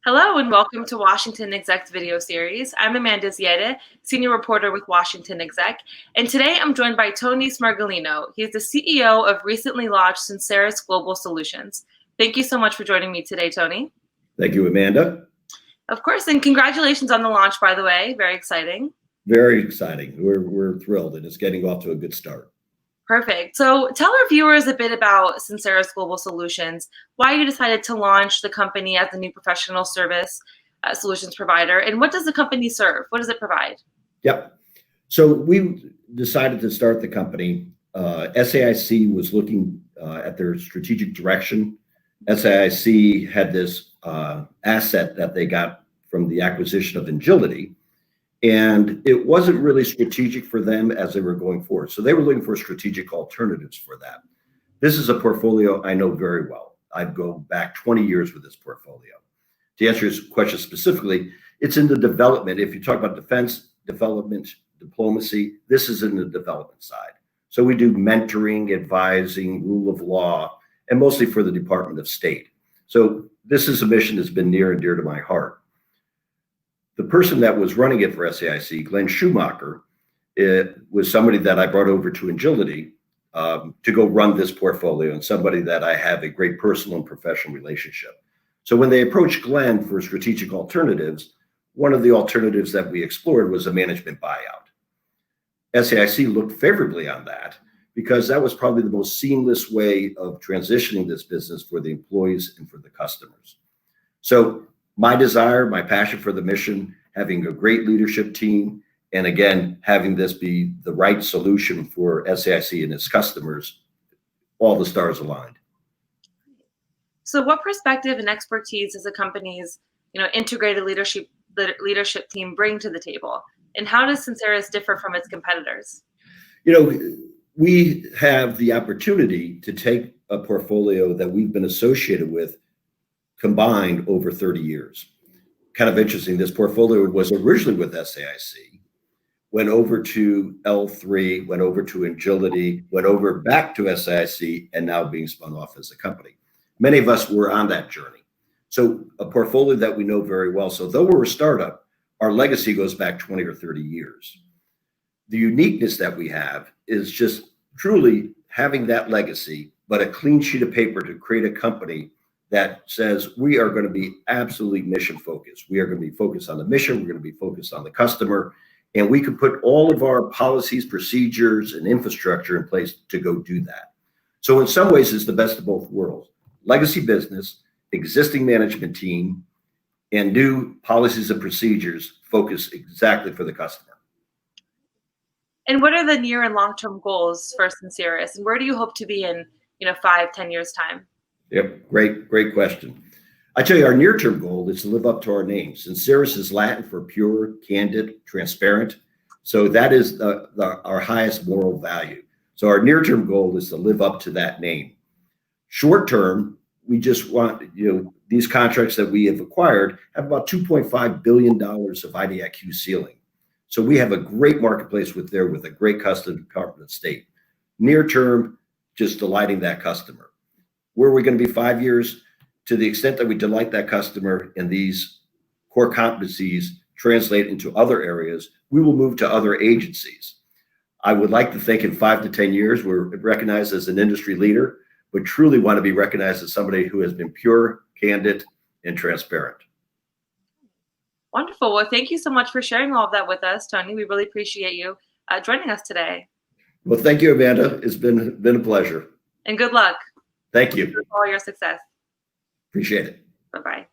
Hello and welcome to Washington Exec's video series. I'm Amanda Ziede, senior reporter with Washington Exec, and today I'm joined by Tony Smergalino. He's the CEO of recently launched Synceris Global Solutions. Thank you so much for joining me today, Tony. Thank you, Amanda. Of course, and congratulations on the launch, by the way. Very exciting. Very exciting. We're thrilled, and it's getting off to a good start. Perfect. So tell our viewers a bit about Synceris Global Solutions, why you decided to launch the company as a new professional service solutions provider, and what does the company serve? What does it provide? Yep. So we decided to start the company. SAIC was looking at their strategic direction. SAIC had this asset that they got from the acquisition of Engility, and it wasn't really strategic for them as they were going forward. So they were looking for strategic alternatives for that. This is a portfolio I know very well. I'd go back 20 years with this portfolio. To answer your question specifically, it's in the development. If you talk about defense, development, diplomacy, this is in the development side. So we do mentoring, advising, rule of law, and mostly for the Department of State. So this is a mission that's been near and dear to my heart. The person that was running it for SAIC, Glenn Schumacher, it was somebody that I brought over to Engility to go run this portfolio, and somebody that I have a great personal and professional relationship. So when they approached Glenn for strategic alternatives, one of the alternatives that we explored was a management buyout. SAIC looked favorably on that because that was probably the most seamless way of transitioning this business for the employees and for the customers. So my desire, my passion for the mission, having a great leadership team, and again, having this be the right solution for SAIC and its customers, all the stars aligned. So what perspective and expertise does the company's integrated leadership team bring to the table? And how does Synceris differ from its competitors? We have the opportunity to take a portfolio that we've been associated with combined over 30 years. Kind of interesting, this portfolio was originally with SAIC, went over to L3, went over to Engility, went over back to SAIC, and now being spun off as a company. Many of us were on that journey. So a portfolio that we know very well. So though we're a startup, our legacy goes back 20 or 30 years. The uniqueness that we have is just truly having that legacy, but a clean sheet of paper to create a company that says we are going to be absolutely mission focused. We are going to be focused on the mission. We're going to be focused on the customer. And we can put all of our policies, procedures, and infrastructure in place to go do that. So in some ways, it's the best of both worlds. Legacy business, existing management team, and new policies and procedures focus exactly for the customer. And what are the near and long-term goals for Synceris? And where do you hope to be in 5-10 years time? Yep, great question. I tell you, our near-term goal is to live up to our name. Synceris is Latin for pure, candid, transparent. So that is our highest moral value. So our near-term goal is to live up to that name. Short-term, we just want, these contracts that we have acquired have about $2.5 billion of IDIQ ceiling. So we have a great marketplace with a great customer, Department of State. Near-term, just delighting that customer. Where are we going to be 5 years? To the extent that we delight that customer and these core competencies translate into other areas, we will move to other agencies. I would like to think in 5 to 10 years, we're recognized as an industry leader, but truly want to be recognized as somebody who has been pure, candid, and transparent. Wonderful. Well, thank you so much for sharing all of that with us, Tony. We really appreciate you joining us today. Well, thank you, Amanda. It's been a pleasure. And good luck. Thank you. For all your success. Appreciate it. Bye-bye.